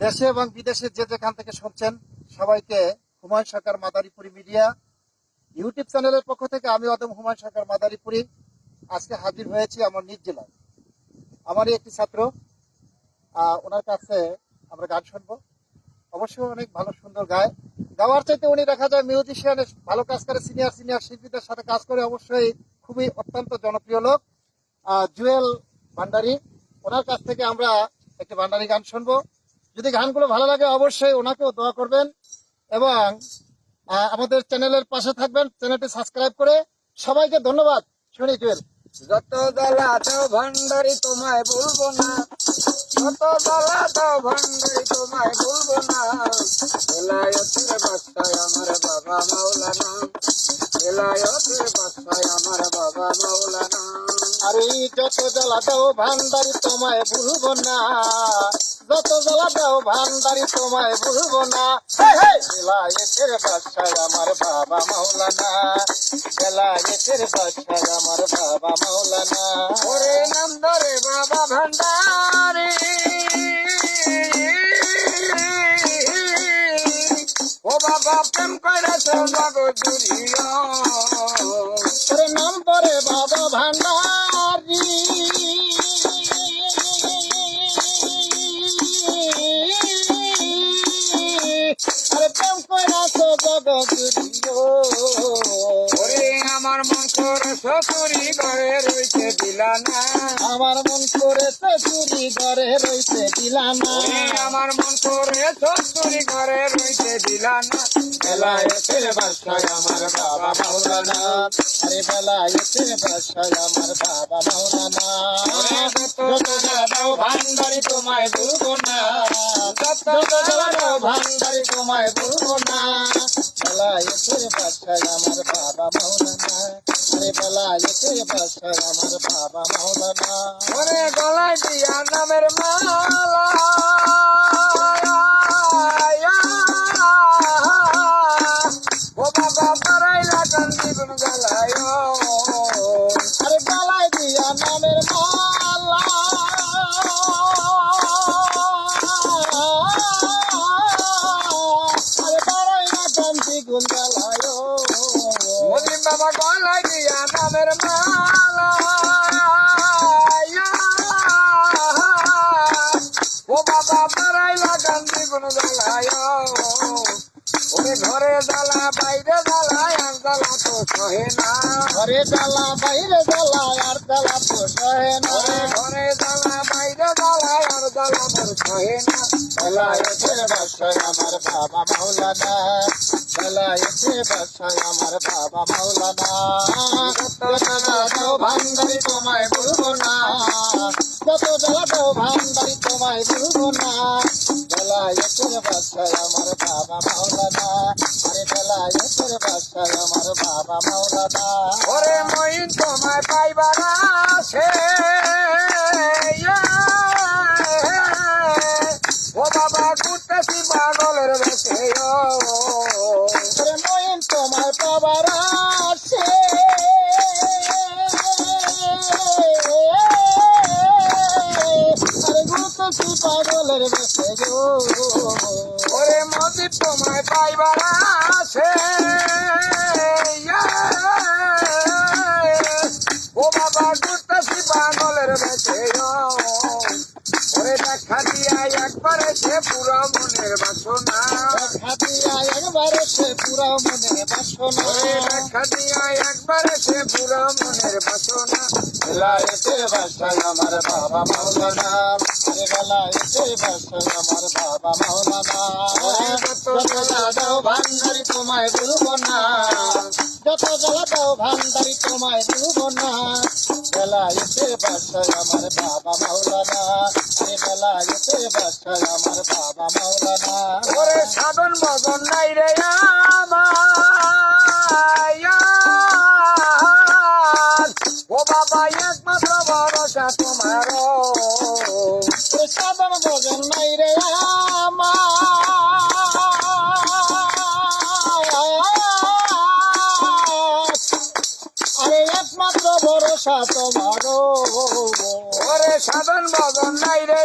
দেশে এবং বিদেশে যে যেখান থেকে শুনছেন সবাইকে হুমায়ুন সরকার মাদারীপুরি মিডিয়া ইউটিউব চ্যানেলের পক্ষ থেকে আমি অদম হুমায়ুন সরকার মাদারীপুরি আজকে হাজির হয়েছি আমার নিজ জেলায়। আমারই একটি ছাত্র, ওনার কাছে আমরা গান শুনবো। অবশ্যই অনেক ভালো সুন্দর গায়, গাওয়ার চাইতে উনি দেখা যায় মিউজিশিয়ান ভালো কাজ করে, সিনিয়র সিনিয়র শিল্পীদের সাথে কাজ করে। অবশ্যই খুবই অত্যন্ত জনপ্রিয় লোক জুয়েল ভান্ডারী। ওনার কাছ থেকে আমরা একটি ভান্ডারী গান শুনবো। যদি গানগুলো ভালো লাগে অবশ্যই ওনাকেও দোয়া করবেন এবং আমাদের চ্যানেলের পাশে থাকবেন, চ্যানেলটি সাবস্ক্রাইব করে। সবাইকে ধন্যবাদ। শুনি জুয়েল। যত জ্বালা দাও ভান্ডারি তোমায় বলবো না, যত জ্বালা দাও ভান্ডারি তোমায় বলবো না। বেলায়েতের বাদশাহ আমার বাবা মাওলানা, বেলায়েতের বাদশাহ আমার বাবা মাওলানা। আরে যত জ্বালা দাও ভান্ডারি তোমায় ভুলবো না, যত জ্বালা দাও ভান্ডারি তোমায় ভুলবো না। বেলায়েতের বাদশাহ আমার বাবা মাওলানা, বেলায়েতের বাদশাহ আমার বাবা মাওলানা। ওরে নাম ধরে বাবা ভান্ডারি, ও বাবা প্রেম করেছ জগৎ জুড়িয়া। ওরে নাম ধরে বাবা ভান্ডারি, আরে প্রেম কইরাছ জগৎ জুড়িয়া। ওরে আমার মন করে শ্বশুরি ঘরে রইতে দিলা না, আমার মন করেছে চুরি ঘরে রইতে দিলা না। ওরে আমার মন করে শ্বশুরি ঘরে রইতে দিলা না। বেলায়েতের বাদশাহ আমার বাবা মাওলানা, আরে বেলায়েতের বাদশাহ আমার বাবা মাওলানা। যত জ্বালা দাও ভান্ডারি তোমায় ভুলবো না, যত জ্বালা দাও ভান্ডারি তোমায় ভুলবো না। বেলায়েতের বাদশাহ আমার বাবা মাওলানা, আরে বেলায়েতের বাদশাহ আমার বাবা মাওলানা। ওরে গলায় দিয়া নামের মালা, ও বাবা পারাইলা কান্দি গুন গালায়। আরে গলায় দিয়া নামের মালা, আরে বারাই না কান্তি গুন গালায়। মুসলিম বাবা গলায় দিয়া নামের মালা, ও বাবা পারাইলা কান্দি গুন গালায়। ওরে ঘরে জ্বালা বাইরে জ্বালায় আর জ্বালা তো সহে না, ঘরে জ্বালা বাইরে জ্বালা আর জ্বালা তো সহে না। ওরে ঘরে জ্বালা বাইরে জ্বালায় আর জ্বালা তোর সহে না। বেলায়েতের বাদশাহ আমার বাবা মাওলানা, বেলায়েতের বাদশাহ আমার বাবা মাওলানা। যত জ্বালা দাও ভান্ডারি তোমায় ভুলবো না, যত জ্বালা দাও ভান্ডারি তোমায় ভুলবো না। বেলায়েতের বাদশাহ আমার বাবা মাওলানা, আরে বেলায়েতের বাদশাহ আমার বাবা মাওলানা। ওরে মইন তোমায় পাইবার আছে, ও বাবা ঘুরতেছি পাগলের বেশে। ওরে মইন তোমায় পাবার আছে, আরে ঘুরতেছি পাগলের বেশে গো। ওরে মজিদ তোমায় পাইবার আছে, ও বাবা ঘুরতেছি পাগলের বেশে। ওরে দেখা দিয়া একবারে সে পুরো মনের বাসনা, দেখা দিয়া একবারে সে পুরা মনের বাসনা। ওরে দেখা দিয়া একবারে সে পুরো মনের বাসনা। বেলায়েতের বাদশাহ আমার বাবা মাওলানা, আরে বেলায়েতের বাদশাহ আমার বাবা মাওলানা। যত জ্বালা দাও ভান্ডারি তোমায় ভুলবো না, যত জ্বালা দাও ভান্ডারি তোমায় ভুলবো না। বেলায়েতের বাদশাহ আমার বাবা মাওলানা, আরে বেলায়েতের বাদশাহ আমার বাবা মাওলানা। ওরে সাধন ভজন নাই রে আমার, ও বাবা একমাত্র ভরসা তোমার। সাধন ভজন নাই রে আমার, আরে একমাত্র ভরসা তোমার। ওরে সাধন ভজন নাই রে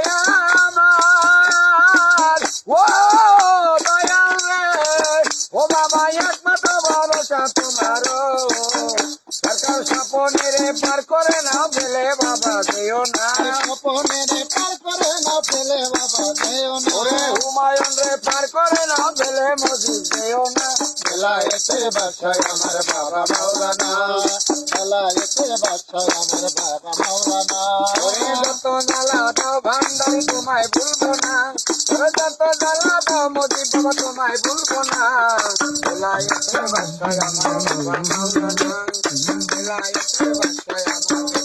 আমার, স্বপনেরে পার করে না ফেলে বাবা যেও না স্বপনের পার করে না ফেলে বাবা যেও না ওরে হুমায়ুন রে পার করে না ফেলে মজিদ যেও না বেলায়েতে বাদশাহ আমার বাবা মাওলানা বেলায়েতে বাদশাহ আমার বাবা মাওলানা ওরে যত জ্বালা দাও ভান্ডারি তোমায় ভুলবো না ওরে যত জ্বালা দাও মজিদ বাবা তোমায় ভুলবো না বেলায়েতে বাদশাহ আমার বাবা মাওলানা বেলায়েতে বাদশাহ আমার